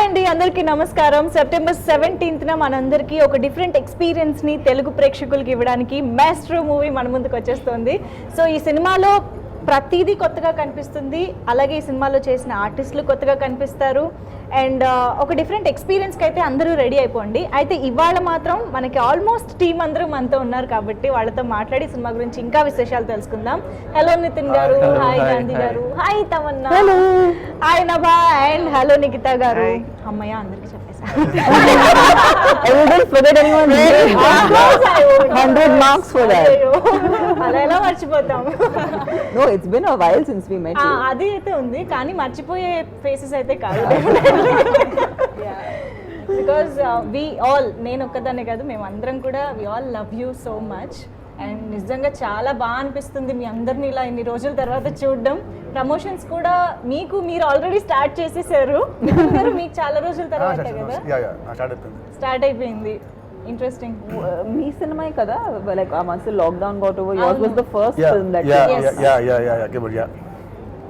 అండి, అందరికీ నమస్కారం. సెప్టెంబర్ 17న మనందరికీ ఒక డిఫరెంట్ ఎక్స్పీరియన్స్ని తెలుగు ప్రేక్షకులకి ఇవ్వడానికి మాస్ట్రో మూవీ మన ముందుకు వచ్చేస్తుంది. సో ఈ సినిమాలో ప్రతిదీ కొత్తగా కనిపిస్తుంది, అలాగే ఈ సినిమాలో చేసిన ఆర్టిస్టులు కొత్తగా కనిపిస్తారు. అండ్ ఒక డిఫరెంట్ ఎక్స్పీరియన్స్కి అయితే అందరూ రెడీ అయిపోండి. అయితే ఇవాళ మాత్రం మనకి ఆల్మోస్ట్ టీం అందరూ మనతో ఉన్నారు కాబట్టి వాళ్ళతో మాట్లాడి సినిమా గురించి ఇంకా విశేషాలు తెలుసుకుందాం. హలో నితిన్ గారు, హాయ్ గాంధీ గారు, hi Tamannaah, hi Nabha, and hello Nikhita గారు. అమ్మయ్య అందరికి చెప్పేసా. 100 marks for that. అలా ఎలా మర్చిపోతాం? No, it's been a while since we met you. అది అయితే ఉంది, కానీ మర్చిపోయే ఫేసెస్ అయితే కాదు. బికాజ్ వి ఆల్, నేను ఒక్కదాన్నే కాదు, మేము అందరం కూడా we all love you so much. And నిజంగా చాలా బాగా అనిపిస్తుంది మీ అందరినీ ఇలా ఇన్ని రోజుల తర్వాత చూడడం. ప్రమోషన్స్ కూడా మీరు ఆల్రెడీ స్టార్ట్ చేసేసారు. మీకు చాలా రోజుల తర్వాత కదా స్టార్ట్ అయిపోయింది. ఇంట్రెస్టింగ్. మీ సినిమా కదా, like once the lockdown got over, yours was the first film that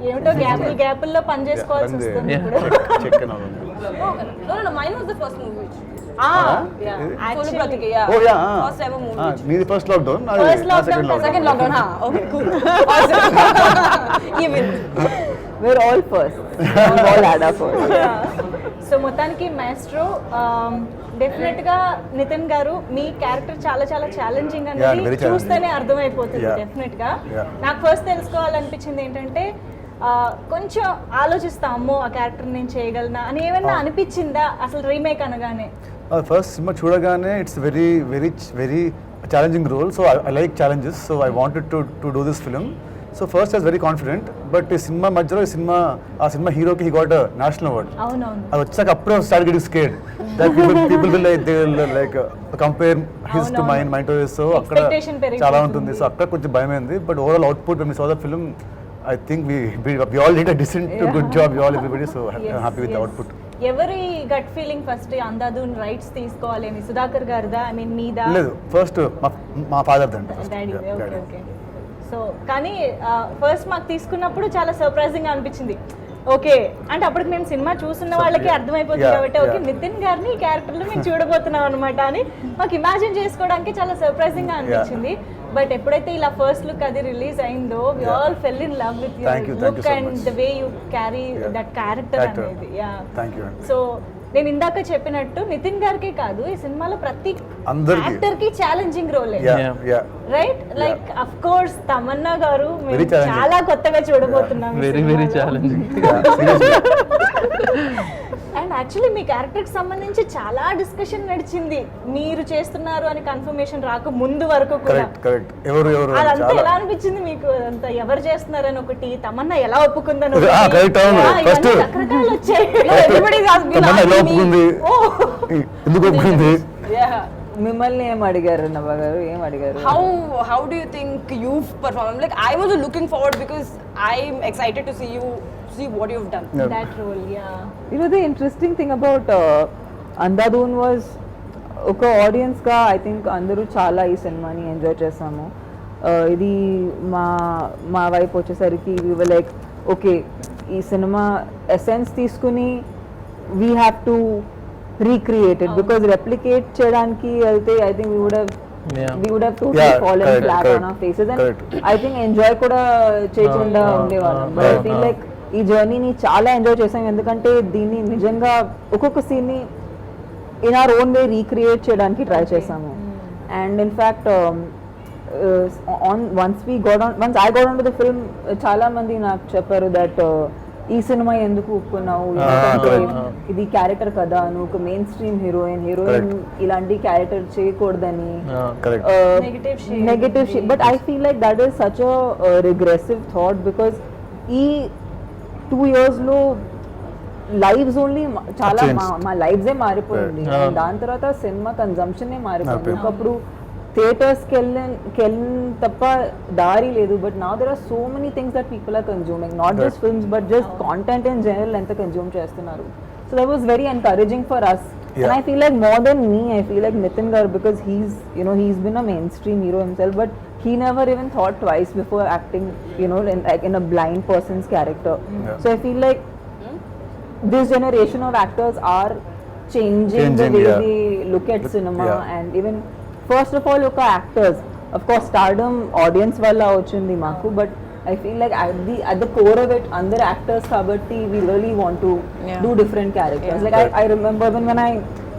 ఏమిటో గ్యాపుల్లో పని చేసుకోవాల్సి వస్తుంది ఇప్పుడు. Mine was the first movie. Actually, First ever movie. Meedi first lockdown. Second lockdown. Okay, cool. Awesome. Even. we're all first. We all had our first. So మొత్తానికి maestro definite గా నితిన్ గారు మీ character చాలా చాలా ఛాలెంజింగ్ అనేది చూస్తేనే అర్థమైపోతుంది. Definite గా నాకు ఫస్ట్ తెలుసుకోవాలనిపించింది ఏంటంటే, కొంచెం ఆలోచిస్తా, అమ్మో ఆ క్యారెక్టర్ నేను చేయగలనా అని ఏమైనా అనిపించిందా అసలు రీమేక్ అనగానే? ఫస్ట్ సినిమా చూడగానే it's very very very challenging role. So I like challenges, so I wanted to do this film. So first I was very confident. But ఈ సినిమా మధ్యలో ఆ సినిమా హీరోకి హీ గాట్ నేషనల్ అవార్డ్. అది వచ్చాక అప్పుడే start getting scared that people will like compare his to mine to his. So అక్కడ చాలా ఉంటుంది. సో అక్కడ కొంచెం భయమైంది. But overall output when we saw the film, I think we all did a decent to good job, we all everybody, so I'm happy with the output. ఎవరి gut feeling first Andhadhun rights తీసుకోవాలని? Sudhakar గారిదా, I mean మీదా? లేదు, first మా father దండి. Okay. So కానీ first మాకు తీసుకున్నప్పుడు చాలా surprising అనిపించింది. ఓకే అంటే అప్పటికి మేము సినిమా చూస్తున్న వాళ్ళకి అర్థమైపోతుంది కాబట్టి ఓకే నితిన్ గారిని ఈ క్యారెక్టర్లో మేము చూడబోతున్నాం అనమాట అని మాకు ఇమాజిన్ చేసుకోవడానికి చాలా సర్ప్రైజింగ్ గా అనిపించింది. బట్ ఎప్పుడైతే ఇలా ఫస్ట్ లుక్ అది రిలీజ్ అయిందో, we all fell in love with your look and the way you carry that character అనేది. సో నేను ఇందాక చెప్పినట్టు నితిన్ గారికి కాదు, ఈ సినిమాలో ప్రతి యాక్టర్ కి ఛాలెంజింగ్ రోలే, right? Like of course Tamannaah గారు మేము చాలా కొత్తగా చూడబోతున్నాం. Very very challenging. And actually మీ క్యారెక్టర్ కి సంబంధించి చాలా డిస్కషన్ నడిచింది మీరు చేస్తున్నారు అని కన్ఫర్మేషన్ రాక ముందు వరకు కూడా. అదంతా ఎలా అనిపించింది మీకు? అదంతా ఎవరు చేస్తున్నారని ఒకటి, తమన్నా ఎలా ఒప్పుకుందని రకరకాలు వచ్చాయి. మిమ్మల్ని ఏం అడిగారు నవ్వ గారు? ఏం అడిగారు? How do you think you've performed? Like I was looking forward because I'm excited to see what you've done. That role, You know the interesting thing about Andhadhun was, ఒక ఆడియన్స్ గా ఐ థింక్ అందరూ చాలా ఈ సినిమాని enjoy చేసాము. ఇది మా వైపు వచ్చేసరికి we were like, ఓకే ఈ సినిమా ఎసెన్స్ తీసుకుని we have to recreate it, because replicate చేయడానికి వెళ్తే I think we would have totally fallen flat on our faces, and I think enjoy కూడా చేయకుండా ఉండేవాళ్ళం. But I feel like ఈ జర్నీని చాలా ఎంజాయ్ చేసాం, ఎందుకంటే దీన్ని నిజంగా ఒక్కొక్క సీన్ని in our own way recreate చేయడానికి ట్రై చేసాము. And in fact once I got on to the film, చాలా మంది నాకు చెప్పారు దట్ ఈ సినిమా ఎందుకు ఒప్పుకున్నావు, ఇది క్యారెక్టర్ కదా, నువ్వు ఒక మెయిన్ స్ట్రీమ్ హీరోయిన్ ఇలాంటి క్యారెక్టర్ చేయకూడదని, negative shade. But I feel like that is such a regressive thought, because ఈ 2 years లో లైవ్స్ ఓన్లీ చాలా మా లైవ్సే మారిపోయింది. దాని తర్వాత సినిమా కన్జంప్షనే మారిపోయింది. ఒకప్పుడు థియేటర్స్కి వెళ్ళిన తప్ప దారి లేదు. But now there are so many things that people are consuming, not just films but just content in general ఎంత కన్జ్యూమ్ చేస్తున్నారు. So that was very encouraging for us. And I feel like more than me, I feel like Nitin Gar, because he's been a mainstream hero himself, but he never even thought twice before acting, in a blind person's character. So I feel like this generation of actors are changing the Changing, way yeah. they look at cinema, Yeah. and even first of all oka actors, of course stardom audience valla ochindi maku, but I feel like at the core of it under actors kabatti we really want to Yeah. do different characters. Yeah. Like I remember when I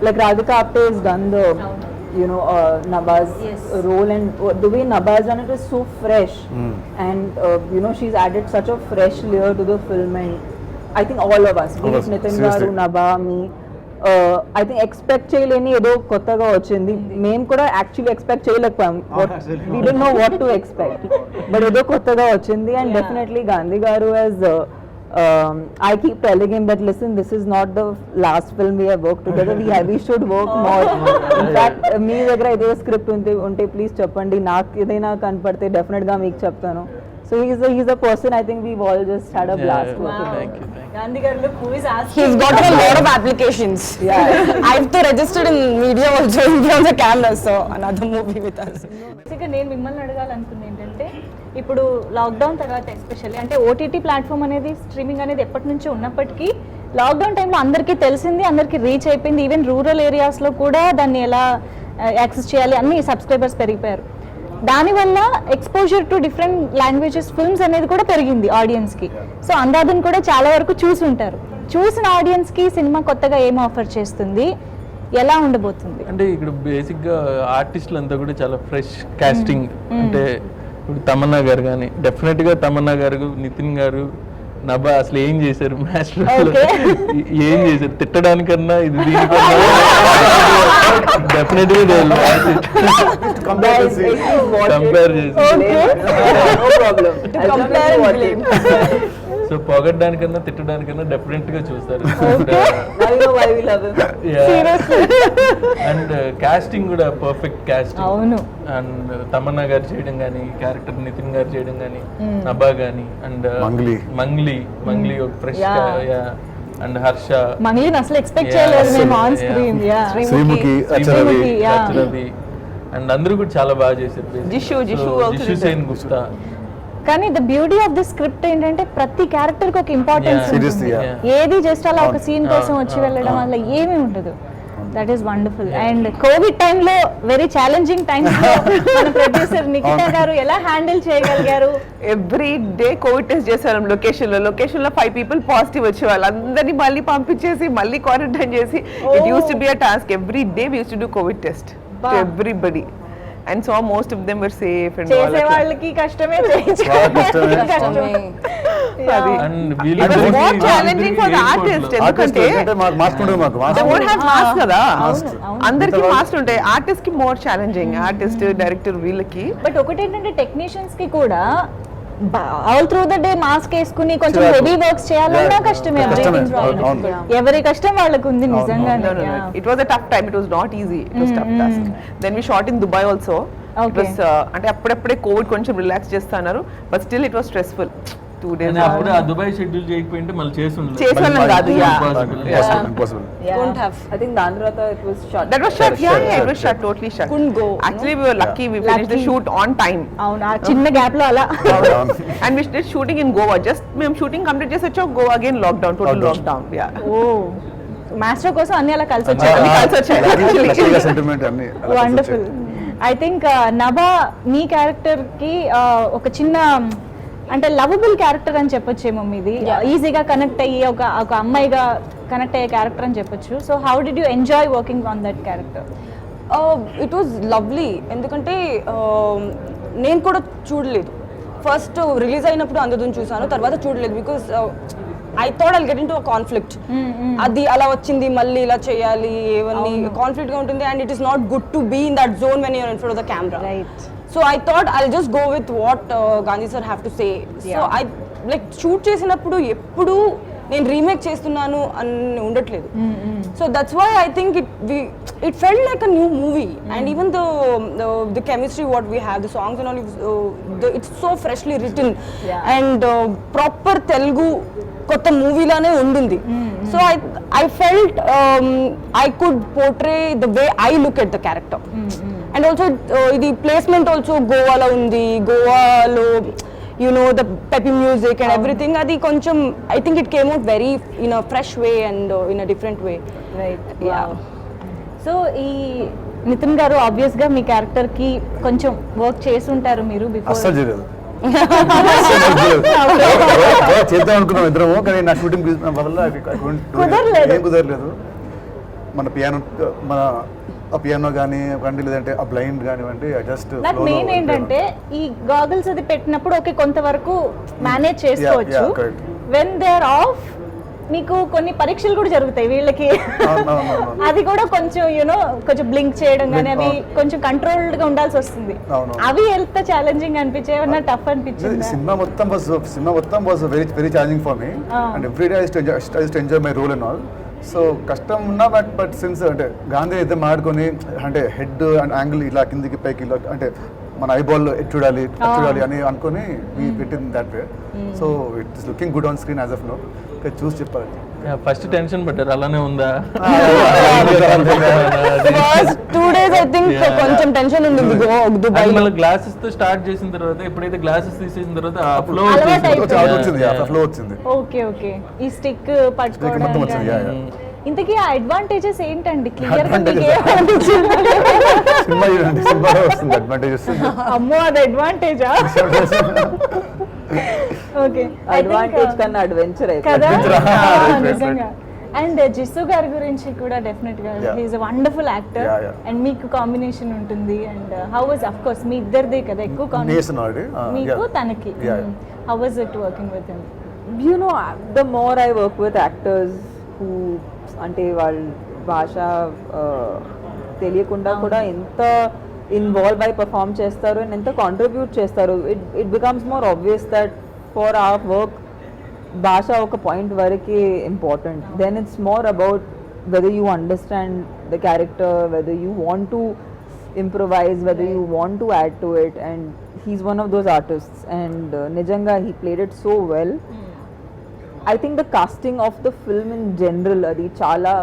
like Radhika Apte has done the you know Nabaz Yes. role, and the way Nabaz done it is so fresh, and you know she's added such a fresh layer to the film, and I think all of us, be All of it us, Nitin seriously. garu, Naba, me, I think expect చేయలేని ఏదో కొత్తగా వచ్చింది. మేము కూడా actually expect చేయలేకపోయాం. We don't know what to expect, but ఏదో కొత్తగా వచ్చింది. అండ్ డెఫినెట్లీ గాంధీ గారు as I keep telling him that listen, this is not the last film we have worked together. We should work more. In fact, మీ దగ్గర ఏదో script ఉంటే please చెప్పండి, నాకు ఏదైనా కనపడితే డెఫినెట్ గా మీకు చెప్తాను. So he's a person I think we've all just had a blast working with. Thank you. Gandhi గారు look who is asking. He's got a lot of applications. Yeah. I've to registered in media also in front of the camera, so another movie with us. బేసిక్గా నేను మిమ్మల్ని అడగాలనుకుంది ఏంటంటే ఇప్పుడు lockdown తర్వాత especially అంటే OTT platform అనేది streaming అనేది ఎప్పటి నుంచో ఉన్నప్పటికీ లాక్డౌన్ టైంలో అందరికీ తెలిసింది, అందరికీ రీచ్ అయిపోయింది. ఈవెన్ రూరల్ ఏరియాస్లో కూడా దాన్ని ఎలా యాక్సెస్ చేయాలి అన్ని సబ్స్క్రైబర్స్ పెరిగిపోయారు. దానివల్ల exposure to different languages films అనేది కూడా పెరిగింది ఆడియన్స్కి. సో అందాదుని కూడా చాలా వరకు చూసి ఉంటారు. చూసిన ఆడియన్స్కి సినిమా కొత్తగా ఏం ఆఫర్ చేస్తుంది, ఎలా ఉండబోతుంది? అంటే ఇక్కడ బేసిక్గా ఆర్టిస్టులు అంతా కూడా చాలా ఫ్రెష్ కాస్టింగ్. అంటే ఇప్పుడు తమన్నా గారు కానీ డెఫినెట్గా తమన్నా గారు, నితిన్ గారు, నభా అసలు ఏం చేశారు మాస్టర్, ఏం చేశారు తిట్టడానికన్నా ఇది దీనికన్నా డెఫినెట్గా కంపేర్ చేసి సో పొగడ్డానికన్నా తిట్టడానికన్నా డెఫినెట్ గా చూస్తారు. అండ్ కాస్టింగ్ కూడా పర్ఫెక్ట్ కాస్టింగ్. అవును. అండ్ తమన్నా గారు చేయడం కానీ, క్యారెక్టర్ నితిన్ గారు చేయడం కానీ, నభా కానీ, అండ్ మంగ్లీ ఒక ఫ్రెష్, అండ్ హర్ష, మంగ్లీని అసలు ఎక్స్పెక్ట్ చేయలేదు మేము on screen. Sreemukhi, Ravi, and అందరూ కూడా చాలా బాగా చేశారు. జిషు సేన్ గుప్తా. కానీ the beauty of the script ఏంటంటే ప్రతి క్యారెక్టర్ కి ఒక ఇంపార్టెన్స్ ఉంటుంది. ఏది జస్ట్ అలా ఒక సీన్ కోసం వచ్చి వెళ్ళడం వల్ల ఏమీ ఉండదు. That is wonderful. And Covid టైంలో వెరీ ఛాలెంజింగ్ టైమ్స్ లో మన ప్రొడ్యూసర్ నిఖితా గారు ఎలా హ్యాండిల్ చేయగలిగారు? ఎవ్రీ డే కోవిడ్ టెస్ట్ చేసేవాళ్ళం లొకేషన్ లో 5 people పాజిటివ్ వచ్చేవాళ్ళు. అందరినీ మళ్ళీ పంపించేసి మళ్ళీ క్వారంటైన్ చేసి it use to be a task. Every day we use to do COVID test to everybody. And so most of them were safe and all. చేసే వాళ్ళకి కష్టమే, కష్టమే. And it was more challenging for the artist ఎందుకంటే mask ఉండదు మాకు. they won't have mask కదా, అవును. అందరికి మాస్క్ ఉంటాయి. ఆర్టిస్ట్ కి మోర్ ఛాలెంజింగ్, ఆర్టిస్ట్ డైరెక్టర్ వీళ్ళకి. బట్ ఒకటేంటంటే టెక్నీషియన్స్ కి కూడా all through the day mask వేసుకుని కొంచెం హెవీ వర్క్స్ చేయాలన్నా కష్టమే. ఎవరి కష్టం వాళ్ళకు ఉంది నిజంగానే. It was a tough time, it was not easy, it was tough task. Then we shot in Dubai also. It was అంటే అప్పుడప్పుడే కోవిడ్ కొంచెం రిలాక్స్ చేస్తున్నారు, but still it was stressful. 2 days అప్పుడు ఆ దుబాయ్ షెడ్యూల్ చేయకపోయింటే మళ్ళీ చేసేవాళ్ళం చేసి కాదు. Impossible. Couldn't have. I think దాని తర్వాత it was shot. That was shut. Yeah, it was shut, totally shut. Couldn't go. Actually, we were lucky. We finished the shoot on time. అవును, ఆ చిన్న gap లో అలా. And we did shooting in Goa. Just మేము shooting complete చేసి వచ్చాం, Goa again lockdown, total lockdown. Yeah. ఓ master కోసం అన్ని అలా కలిసి వచ్చాయి. సెంటిమెంట్ అన్ని wonderful. I think Nabha me character కి ఒక చిన్న అంటే లవబుల్ క్యారెక్టర్ అని చెప్పొచ్చేమో మీది. ఈజీగా కనెక్ట్ అయ్యి ఒక అమ్మాయిగా కనెక్ట్ అయ్యే క్యారెక్టర్ అని చెప్పొచ్చు. So how did you enjoy working on that character? It was lovely. ఎందుకంటే నేను కూడా చూడలేదు. ఫస్ట్ రిలీజ్ అయినప్పుడు అందరిని చూసాను, తర్వాత చూడలేదు. Because I thought I'll get in to a conflict. అది అలా వచ్చింది, మళ్ళీ ఇలా చేయాలి, ఇవన్నీ కాన్ఫ్లిక్ట్ గా ఉంటుంది. And it is not good to be in that zone when you're in front of the camera. Right. So I thought I'll just go with what Gandhi sir have to say. So I like shoot చేసినప్పుడు ఎప్పుడు నేను remake చేస్తున్నాను అని ఉండట్లేదు. So that's why I think it felt like a new movie. And even the chemistry what we have, the songs and all, it's so freshly written. And proper Telugu కొత్త మూవీలానే ఉండింది. So I felt I could portray the way I look at the character. And also ఇది placement also గోవాలో ఉంది. గోవాలో you know, the peppy music and everything. Adi koncham, I think it came out very in a fresh way and in a different way. Right Yeah. So ఈ నితిన్ గారు obvious గా మీ character కి కొంచెం work చేసి ఉంటారు మీరు బిఫోర్. అస్సలు చేయలేదు చేద్దాం అనుకున్నాం ఇద్దరము, కానీ నా షూటింగ్ వల్ల కుదరలేదు. ఏం కుదరలేదు. మన పియానో కానీ ఇవ్వండి, లేదంటే ఆ బ్లైండ్ కానివ్వండి, జస్ట్ నాకు మెయిన్ ఏంటంటే ఈ గాగుల్స్ అది పెట్టినప్పుడు ఓకే కొంతవరకు మేనేజ్ చేసుకోవచ్చు. yeah, correct. When they are off మీకు కొన్ని పరీక్షలు కూడా జరుగుతాయి వీళ్ళకి. అవునవునవును. అది కూడా కొంచెం యూనో కొంచెం బ్లింక్ చేయడం కానీ అవి కొంచెం కంట్రోల్డ్ గా ఉండాల్సి వస్తుంది. అవును. అవి ఎంత ఛాలెంజింగ్ అనిపించే ఏమన్నా టఫ్ అనిపించింది? సినిమా మొత్తం was very very challenging for me, and every day I to enjoy my role and all. So కష్టం ఉన్నా బట్ సిన్స్ అంటే గాంధీ అయితే మాడుకొని అంటే హెడ్ అండ్ యాంగిల్ ఇలా కిందికి పైకి ఇలా అంటే మన ఐబాల్ చూడాలి అని అనుకొని పెట్టింది that way. So it is looking good on screen as of now. చూసి చెప్పాలి. ఫస్ట్ టెన్షన్ పట్టారు, అలానే ఉందా? First 2 days I think కొంచెం టెన్షన్ ఉంది దుబాయ్. మళ్ళీ గ్లాసెస్ తో స్టార్ట్ చేసిన తర్వాత ఎప్పుడైతే గ్లాసెస్ తీసేసిన తర్వాత ఆ ఫ్లో అలవాటు అయిపోయింది. ఫ్లో వచ్చింది. ఓకే ఓకే ఈ స్టిక్ మొత్తం పట్టుకోవడం వచ్చింది. కానీ. ఇంతకీ ఆ అడ్వాంటేజెస్ ఏంటండి? క్లియర్ గా Advantages. మీకు ఏమనిపించింది? సినిమా చూడండి, సినిమాలో వస్తుంది అడ్వాంటేజెస్. అమ్మో అది అడ్వాంటేజా? ఓకే అడ్వాంటేజ్ కన్నా అడ్వెంచర్ కదా అయిపోయింది. Right. నిజంగా. అండ్ జిస్సు గారి గురించి కూడా డెఫినెట్ గా Yeah. He's a wonderful actor. Yeah. And మీకు కాంబినేషన్ ఉంటుంది. And how was of course మీ ఇద్దరిదే కదా ఎక్కువ Nation already. మీకు Yeah. తనకి. Yeah. How was it working with him? You know, the more I work with actors who అంటే వాళ్ళ భాష తెలియకుండా కూడా ఎంత ఇన్వాల్వ్ అయి పర్ఫామ్ చేస్తారు అండ్ ఎంత కాంట్రిబ్యూట్ చేస్తారు. It becomes more obvious that for our work భాష ఒక పాయింట్ వరకు important. Then it's more about whether you understand the character, whether you want to improvise, whether you want to add to it, and he's one of those artists and nijanga he played it so well. I think the casting of the film in general adi chaala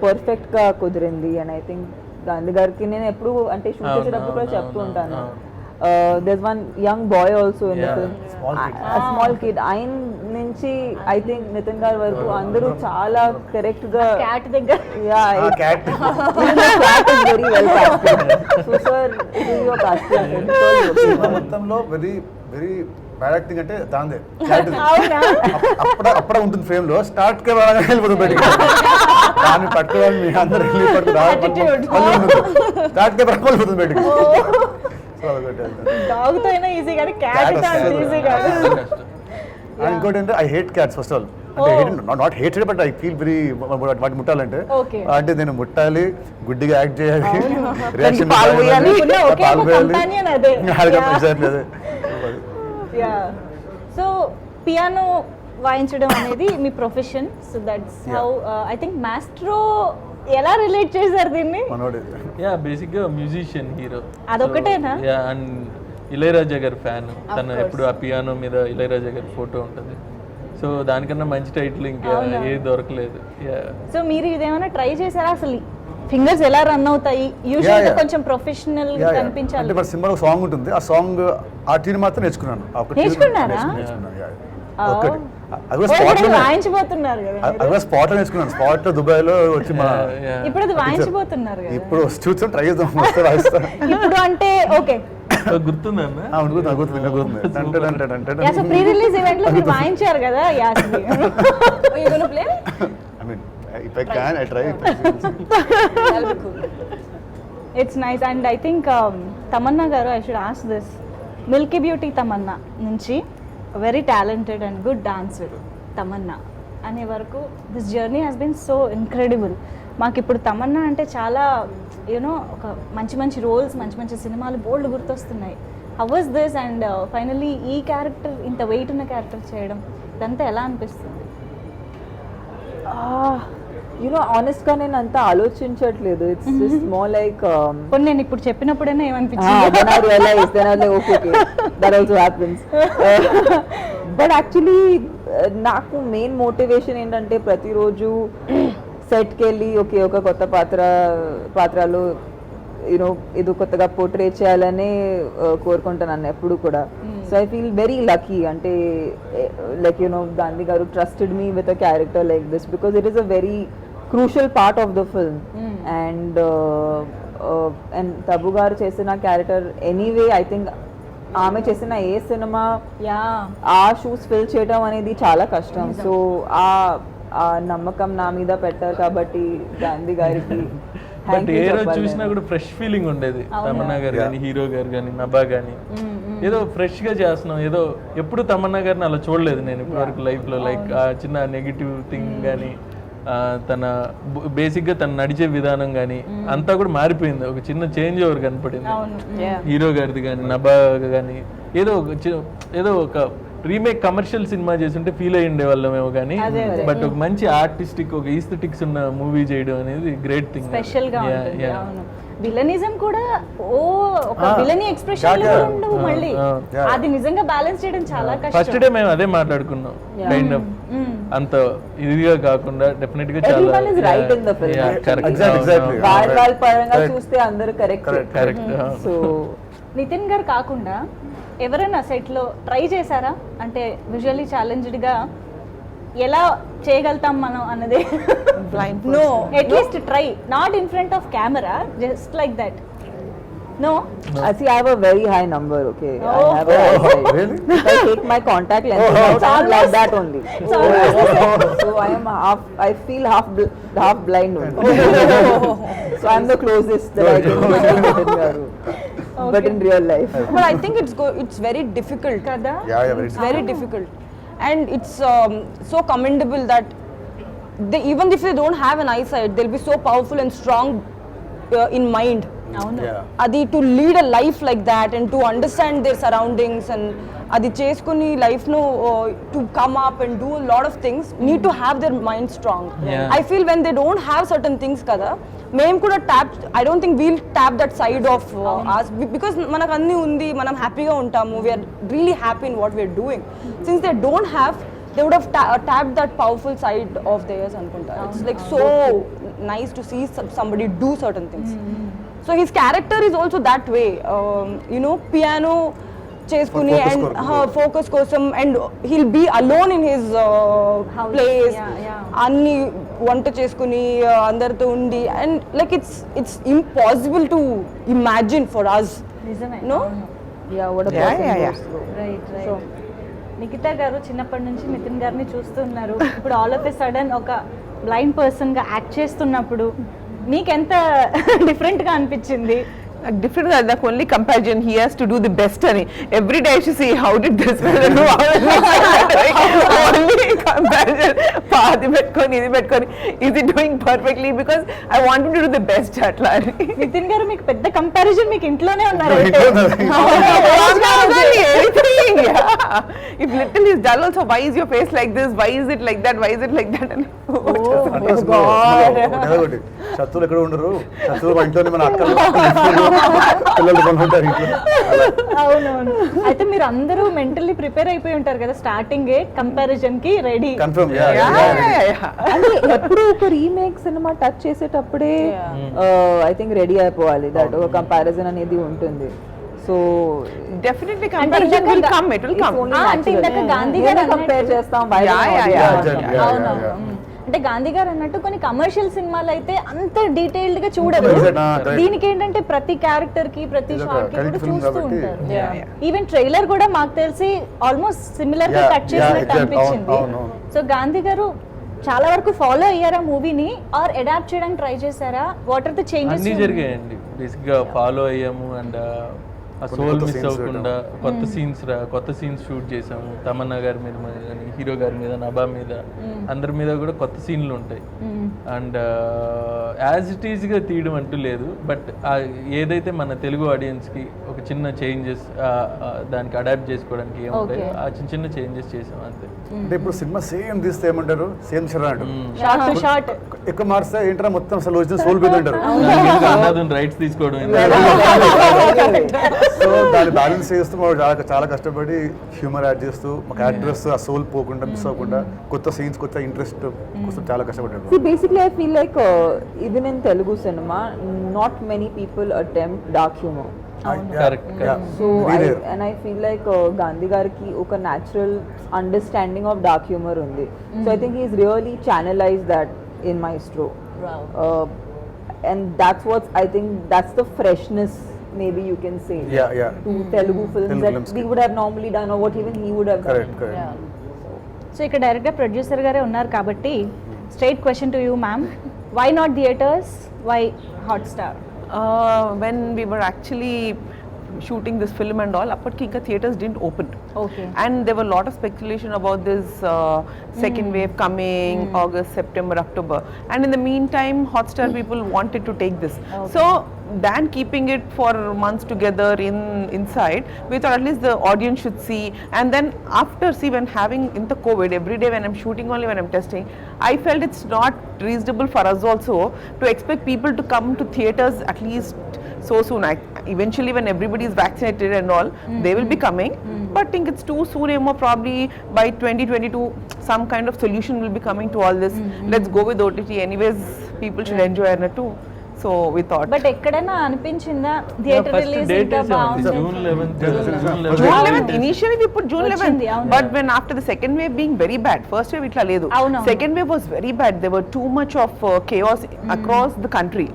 perfect ga kudirindi, and I think Gandhi gariki nenu eppudu ante shoot cheseటప్పుడు కూడా చెప్తూ ఉంటాను. There's one young boy also in the film, a small kid. ఆయన నుంచి I think Nitin గారి వరకు అందరూ చాలా correct గా క్యాట్ దగ్గర yeah Cat. even the cat is very well casted. So sir, it is your casting. Cinema మొత్తంలో very very bad acting అంటే దాందే. అవునా? అప్పుడే ఉంటుంది ఫ్రేమ్ లో, స్టార్ట్ కే బాగా వెళ్ళిపోతుంది బయటికి. దాన్ని పట్టుకోవాలి మీ అందరూ స్టార్ట్ కే బాగా వెళ్ళిపోతుంది బయటికి. డాగ్ తో అయినా ఈజీ కానీ క్యాట్ Cat తో అంత వస్తుంది. ఈజీ కాదు. అండ్ ఇంకోటి అంటే I hate cats first all. అంటే not hated but I feel very వాటి ముట్టాలంటే Okay. అంటే నేను ముట్టాలి, గుడ్డిగా యాక్ట్ చేయాలి, రియాక్షన్ పాలు పోయాలి. ఉన్న ఒకే ఒక companion అదే. Yeah. యా సో పియానో వాయించడం అనేది మీ profession. So that's how I think maestro ఎలా రిలేట్ చేశారు దీన్ని? మనోడు యా బేసిక్ గా మ్యూజిషియన్ హీరో. అదొక్కటేనా? యా అండ్ ఇళయరాజా గారి ఫ్యాన్ తను. course. ఎప్పుడు ఆ పియానో మీద ఇళయరాజా గారి ఫోటో ఉంటుంది. సో దానికన్నా మంచి టైటిల్ ఇంకా అవునా? ఏది దొరకలేదు. యా సో మీరు ఇదేమైనా ట్రై చేశారా? అసలు ఫింగర్స్ ఎలా రన్ అవుతాయి? యూజువల్ గా కొంచెం ప్రొఫెషనల్ కనిపించాలి. అంటే మన సినిమాలో సాంగ్ ఉంటుంది, ఆ సాంగ్ ఆ ట్యూన్ మాత్రం నేర్చుకున్నాను. ఆ ఒక్క tune నేర్చుకున్నారా? నేర్చుకున్నాను, yeah. Oh. ఒక్కటి. అది కూడా ఓ, spot ఇప్పుడు లోనే. వాయించబోతున్నారు కదా మీరు. అది కూడా స్పాట్ లో నేర్చుకున్నాను. స్పాట్ లో దుబాయ్ లో వచ్చి మా ఇప్పుడు అది వాయించబోతున్నారు కదా. ఇప్పుడు చూసాం, ట్రై చేద్దాం, వస్తే రాయిస్తా. ఇప్పుడు అంటే ఓకే. గుర్తుందన్న. గుర్తుంది. Yeah so pre release event లో మీరు వాయించారు కదా యాస్మి. You gonna play? I mean, if I can, I try. It's nice. And I think Tamannaah గారు, I should ask this, milky beauty Tamannaah నుంచి very talented and good dancer Tamannaah అనే వరకు this journey has been so incredible. మాకు ఇప్పుడు తమన్నా అంటే చాలా you know ఒక మంచి మంచి రోల్స్, మంచి మంచి సినిమాలు బోల్డ్ గుర్తొస్తున్నాయి. How was this? And finally ఈ క్యారెక్టర్, ఇంత వెయిట్ ఉన్న క్యారెక్టర్ చేయడం ఇదంతా ఎలా అనిపిస్తుంది? యూనో ఆనెస్ట్ గా నేను అంత ఆలోచించట్లేదు. ఇట్స్ జస్ట్ మోర్ లైక్ కొన్ని నేను ఇప్పుడు చెప్పినప్పుడైనా ఏమనిపించింది? then I realized, then I was like, okay, that also happens. But actually నాకు మెయిన్ మోటివేషన్ ఏంటంటే ప్రతిరోజు సెట్కి వెళ్ళి ఓకే ఒక కొత్త పాత్రలు యూనో ఏదో కొత్తగా పోర్ట్రేట్ చేయాలని కోరుకుంటాను ఎప్పుడు కూడా. So I feel very lucky అంటే లైక్ యు నో గాంధీ గారు trusted me with a character like this because it is a very crucial part of the film and Tabu గారు చేసిన క్యారెక్టర్ ఎనీవే ఐ థింక్ ఆమె చేసిన ఏ సినిమా యా ఆ shoes fill చేయడం అనేది చాలా కష్టం సో ఆ నమ్మకం నా మీద పెట్టారు కాబట్టి గాంధీ గారికి బట్ ఏ రోజు చూసినా కూడా ఫ్రెష్ ఫీలింగ్ ఉండేది తమన్నా గారు కానీ హీరో గారు కానీ నభా కానీ ఏదో ఫ్రెష్ గా చేస్తున్నాం ఏదో ఎప్పుడు తమన్నా గారిని అలా చూడలేదు నేను ఇప్పటివరకు లైఫ్ లో లైక్ ఆ చిన్న నెగిటివ్ థింగ్ కానీ తన బేసిక్ గా తను నడిచే విధానం కానీ అంతా కూడా మారిపోయింది ఒక చిన్న చేంజ్ ఓవర్ కనపడింది హీరో గారిది కానీ నభా కానీ ఏదో ఒక రీమేక్ కమర్షియల్ సినిమా చేస్తుంటే ఫీల్ అయ్యి ఉండే వాళ్ళమేమో కానీ బట్ ఒక మంచి ఆర్టిస్టిక్ ఒక ఈస్థెటిక్స్ ఉన్న మూవీ చేయడం అనేది గ్రేట్ థింగ్ స్పెషల్ గా ఉంటుంది అవును విలనిజం కూడా ఒక విలనీ ఎక్స్ప్రెషన్ ఉండవు మళ్ళీ అది నిజంగా బ్యాలెన్స్ చేయడం చాలా కష్టం ఫస్ట్ డే మేము అదే మాట్లాడుకున్నాం కైండ్ ఆఫ్ అంత ఇదిగా కాకుండా డెఫినెట్ గా చాలా right in the film Exactly. వాళ్ళ పరంగా చూస్తే అందరూ కరెక్ట్ కరెక్ట్ సో నితిన్ గారు కాకుండా ఎవరైనా సెట్ లో ట్రై చేశారా అంటే విజువల్లీ ఛాలెంజ్డ్ గా ఎలా చేయగలుగుతాం మనం అన్నది no at least try not in front of camera just like that no see I have a very high number okay I have a really? if I take my contact lenses out I'm like that only so I am I feel half blind only so I'm the closest that I can Nitin garu but in real life but I think it's very difficult కదా Yeah, very it's very difficult and it's so commendable that they even if they don't have an eyesight they'll be so powerful and strong in mind అవును Yeah. అది to lead a life like that and to understand their surroundings and అది చేసుకుని లైఫ్ను to come up and do lot of things need to have their mind strong I feel when they don't have certain things కదా మేము కూడా tap I don't think we'll tap that side of us because మనకు అన్నీ ఉంది మనం హ్యాపీగా ఉంటాము we're really happy in what we're doing since they don't have they would have tapped that powerful side of theirs ankunta it's like so nice to see somebody do certain things so his character is also that way you know piano cheskuni and focus kosam and he'll be alone in his place anni vanta cheskuni andartho undi and like it's impossible to imagine for us నిజమే no yeah what a Yeah, person yeah, yeah. goes through. Right Nikhita గారు చిన్నప్పటి నుంచి నితిన్ గారిని చూస్తున్నారు ఇప్పుడు all of a sudden ఒక blind person గా act చేస్తున్నప్పుడు మీకెంత డిఫరెంట్ గా అనిపించింది different than the only comparison he has to do the best and every day I should see how did this fellow do only comparison paadi petkoni idi petkoni is he doing perfectly because I want him to do the best atla Nitin గారు మీకు పెద్ద comparison మీకు ఇంట్లోనే ఉన్నారు అయితే. anything yeah if little is dull also why is your face like this why is it like that why is it like that and ఒకటి శత్రువులు ఎక్కడ ఉండరు శత్రువులు మా ఇంట్లోనే మన అక్కలు పిల్లలు కొనుక్కుంటారు ఇంట్లో అవునవును అయితే మీరు అందరూ మెంటల్లీ ప్రిపేర్ అయిపోయి ఉంటారు కదా స్టార్టింగ్ కంపారిజన్ కి రెడీ కన్ఫర్మ్ అంటే ఎప్పుడు ఒక రీమేక్ సినిమా టచ్ చేసేటప్పుడే ఐ థింక్ రెడీ అయిపోవాలి దట్ ఒక కంపారిజన్ అనేది ఉంటుంది so definitely comparison will come it will come అంటే ఇందాక గాంధీ గారు కంపేర్ చేస్తాం అవునవును అంటే గాంధీ గారు అన్నట్టు కొన్ని కమర్షియల్ సినిమాలు అయితే అంత డీటెయిల్డ్ గా చూడరు దీనికి ఏంటంటే ప్రతి క్యారెక్టర్ కి ప్రతి షాట్ కి కూడా చూస్తూ ఉంటారు ఈవెన్ ట్రైలర్ కూడా మాకు తెలిసి ఆల్మోస్ట్ సిమిలర్ గా కట్ చేసినట్టు అనిపించింది సో గాంధీ గారు చాలా వరకు ఫాలో అయ్యారా మూవీని ఆర్ అడాప్ట్ చేయడానికి ట్రై చేశారా వాట్ ఆర్ ద చేంజెస్ అన్ని జరిగాయండి బేసిక్ గా ఫాలో అయ్యాము అండ్ ఆ సోల్ మిస్ అవ్వకుండా కొత్త సీన్స్ షూట్ చేసాము తమన్నా గారి మీద కానీ హీరో గారి మీద నభా మీద అందరి మీద కూడా కొత్త సీన్లు ఉంటాయి అండ్ యాజ్ ఇట్ ఈజ్ గా తీయడం అంటూ లేదు బట్ ఏదైతే మన తెలుగు ఆడియన్స్ కి ఒక చిన్న చేంజెస్ దానికి అడాప్ట్ చేసుకోవడానికి ఏముంటాయో ఆ చిన్న చిన్న చేంజెస్ చేసాం అంతే అంటే ఇప్పుడు సినిమా సేమ్ తీస్తే ఏమంటారు సేమ్ షరాట్ షార్ట్ టు షార్ట్ ఎక్కువ మార్స్తే ఏంటంటే మొత్తం అసలు వచ్చిన సోల్ మీద అంటారు రైట్స్ తీసుకోవడం సో దాన్ని బ్యాలెన్స్ చేస్తూ మనం చాలా కష్టపడి హ్యూమర్ యాడ్ చేస్తూ మాకు యాక్టర్స్ ఆ సోల్ పోకుండా మిస్ అవ్వకుండా కొత్త సీన్స్ కొత్త ఇంట్రెస్ట్ కోసం చాలా కష్టపడ్డాడు See, basically, I feel like even in Telugu cinema, not many people attempt dark humor. Correct so Very rare. And I feel like Gandhi గారికి ఒక natural understanding of dark humour ఉంది. So I think is really channelise that in Maestro. And that's what I think that's the freshness maybe you can say Yeah. to Telugu films Telugu that films we would have normally done or what even he would have Correct, done. correct. So ఇక్కడ డైరెక్ట్గా producer గారే ఉన్నారు కాబట్టి straight question to you ma'am, why not theatres, why Hotstar? When we were actually shooting this film and all, apparki inka theaters didn't open. Okay. And there were a lot of speculation about this second wave coming, August, September, October. And in the meantime, Hotstar people wanted to take this. So than keeping it for months together inside, we thought at least the audience should see. And then after, see, when having in the COVID, every day when I'm shooting, only when I'm testing, I felt it's not reasonable for us also to expect people to come to theaters at least so soon. Eventually when everybody is vaccinated and all, they will be coming. But I think it's too soon, probably by 2022 some kind of solution will be coming to all this. Let's go with OTT. Anyways, people should enjoy it too. So we thought. But ఎక్కడైనా అనిపించిందా theatre first release date ఇంకా బాగుంటుంది? June 11th June 11th, initially we put June 11th, వచ్చింది, అవును. but when after the second wave being very bad, first wave itla ledu, అవును. second wave was very bad. There were too much of chaos across the country.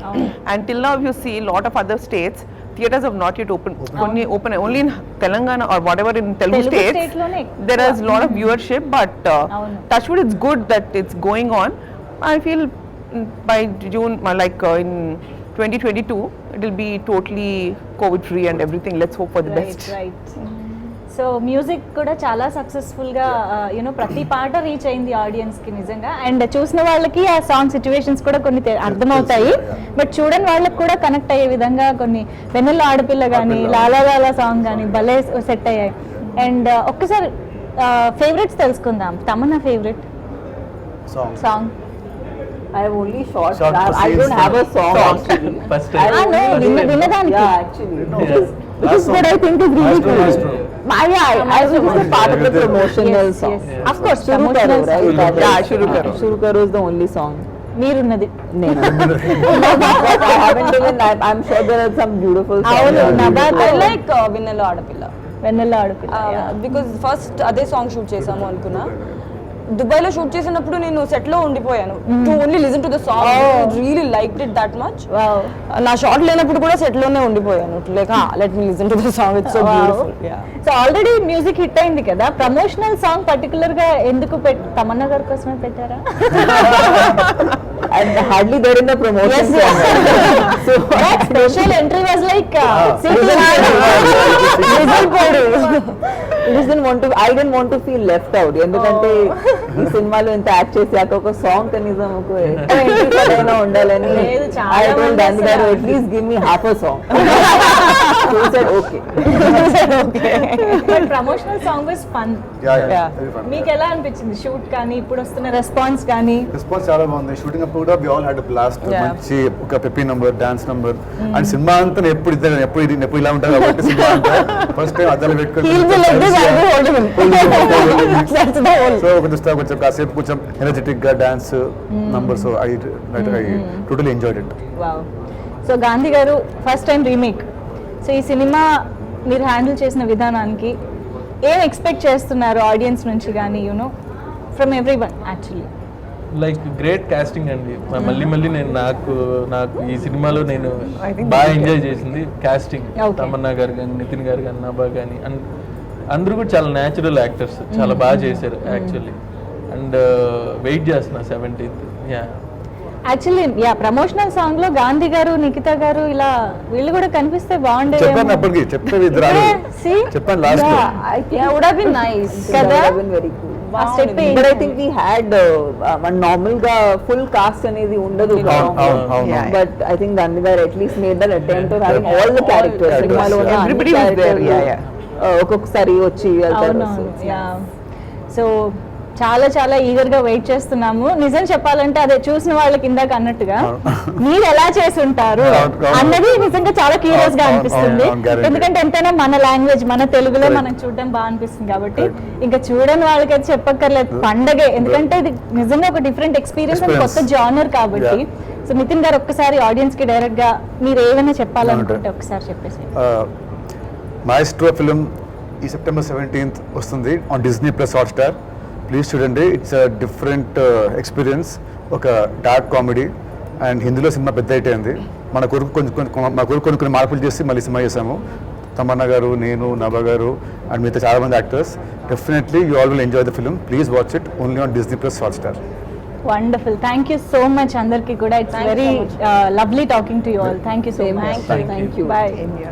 Until now you see a lot of other states, theaters have not yet opened. Only in Telangana or whatever in Telugu Telugu states, state లోనే there is a lot of viewership, but అవును. touch wood, it's good that it's going on. I feel by June, like in 2022, it will be totally COVID free and everything. Let's hope for the best. Right. So music కూడా చాలా సక్సెస్ఫుల్గా you know ప్రతి పాట reach అయింది ఆడియన్స్కి నిజంగా. And చూసిన వాళ్ళకి ఆ సాంగ్ సిచ్యువేషన్స్ కూడా కొన్ని అర్థమవుతాయి, బట్ చూడని వాళ్ళకి కూడా కనెక్ట్ అయ్యే విధంగా కొన్ని వెన్నెల ఆడపిల్ల కానీ లాలా లాలా సాంగ్ కానీ భలే సెట్ అయ్యాయి. అండ్ ఒక్కసారి ఫేవరెట్స్ తెలుసుకుందాం. Tamannaah favourite song? I have only short. Short I don't scenes. have a song actually. First I Ah, no, only- వినడానికి. Yeah, actually. Yes. This is what I think is really Maestro, cool. Maestro. I was just a part of the promotional Yes, song. yes. Of course, Shuru Karo, right? Shuru Karo. Yeah, Shuru Karo. Shuru Karo is the only song. మీరున్నది. No. But I haven't even. I'm sure there are some beautiful songs. అవును, నబాత్ I like Vinnala Adapilla. వెన్నెల ఆడపిల్ల. Because first అదే song shoot చేసాము అనుకున్నా. దుబాయ్లో shoot చేసినప్పుడు నేను సెట్లో ఉండిపోయాను to only listen to the song. Really liked it that much. నా షాట్ లేనప్పుడు కూడా సెట్లోనే ఉండిపోయాను. Like let me listen to the song, it's so beautiful. So already music hit అయింది కదా, ప్రమోషనల్ సాంగ్ పర్టికులర్ గా ఎందుకు తమన్నా గారి కోసమే పెట్టారా? And hardly there in the promotion. So special entry was like I didn't want to feel left out. ఎందుకంటే ఈ సినిమాలో ఇంత యాక్ట్ చేశాక ఒక సాంగ్ కనీసం ఒక ఎంట్రీ ఉండాలని లేదు, చాలా I told మంది Gandhi garu, అసలు. at least give me half a song. So he said okay. But promotional song was fun. Yeah. Very fun. మీకు ఎలా అనిపించింది షూట్ కానీ ఇప్పుడు వస్తున్న రెస్పాన్స్ కానీ? రెస్పాన్స్ చాలా బాగుంది. షూటింగ్ అప్పుడు కూడా we all had blast. Yeah. మంచి ఒక peppy number, dance number. And సినిమా అంతా నేను ఎప్పుడు ఇలా ఉంటాను కాబట్టి సినిమా అంతా ఫస్ట్ టైం అద్దాలు సో కొంచెం కాసేపు కొంచెం ఎనర్జెటిక్ గా dance number. So I totally enjoyed it. Wow. So Gandhi గారు ఫస్ట్ టైం రీమేక్. సో ఈ సినిమా మీరు హ్యాండిల్ చేసిన విధానానికి ఏం ఎక్స్పెక్ట్ చేస్తున్నారు ఆడియన్స్ నుంచి కానీ you know from everyone actually? Like great casting అండి. మళ్ళీ నేను నాకు ఈ సినిమాలో నేను I think బాగా we ఎంజాయ్ చేసింది కాస్టింగ్. Okay. తమన్నా గారు కానీ, నితిన్ గారు కానీ, నభా కానీ, అందరూ కూడా చాలా న్యాచురల్ యాక్టర్స్, చాలా బాగా చేశారు యాక్చువల్లీ. అండ్ వెయిట్ చేస్తున్నా 17th. యాక్చువల్లీ ప్రమోషనల్ సాంగ్ లో గాంధీ గారు, నిఖిత గారు ఇలా వీళ్ళు కూడా కనిపిస్తే బాగుండేది. చెప్పాను అప్పటికి, చెప్పేది ఇది రాదు. చెప్పాను లాస్ట్ లో. I think would have been nice. that would have been very cool. But I think we had normal ga full cast అనేది ఉండదు. అవును. But I think Gandhi garu at least made that attempt of having all the characters. Characters, సినిమాలో ఉన్న అన్ని Everybody was there, characters yeah. ఒక్కొక్కసారి వచ్చి వెళ్తారు. అవును. సో చాలా చాలా ఈగర్ గా వెయిట్ చేస్తున్నాము. నిజం చెప్పాలంటే అదే చూసిన వాళ్ళకి ఇందాక అన్నట్టుగా మీరు ఎలా చేసి ఉంటారు అన్నది నిజంగా చాలా క్యూరియస్ గా అనిపిస్తుంది. ఎందుకంటే ఎంతైనా మన లాంగ్వేజ్ మన తెలుగులో మనం చూడడం బాగా అనిపిస్తుంది కాబట్టి ఇంకా చూడని వాళ్ళకైతే చెప్పక్కర్లేదు, పండగే. ఎందుకంటే ఇది నిజంగా ఒక డిఫరెంట్ ఎక్స్పీరియన్స్, కొత్త జానర్ కాబట్టి. సో నితిన్ గారు ఒక్కసారి ఆడియన్స్ కి డైరెక్ట్ గా మీరు ఏమైనా చెప్పాలనుకుంటే ఒకసారి చెప్పేసి. మాఎస్ట్రో ఫిలిం ఈ సెప్టెంబర్ 17th వస్తుంది on Disney plus Hotstar. Please చూడండి, ఇట్స్ అ డిఫరెంట్ ఎక్స్పీరియన్స్. ఒక డార్క్ కామెడీ అండ్ హిందీలో సినిమా పెద్ద హిట్ అయింది. మన కొరకు కొన్ని మార్పులు చేసి మళ్ళీ సినిమా చేసాము. తమన్నా గారు, నేను, నభా గారు అండ్ మిగతా చాలా మంది actors. Definitely you all will enjoy the film. Please watch it only on Disney plus Hotstar. Wonderful, thank you so much అందరికి కూడా. It's very lovely talking to you all. Thank you so much. Thank you. Bye. India.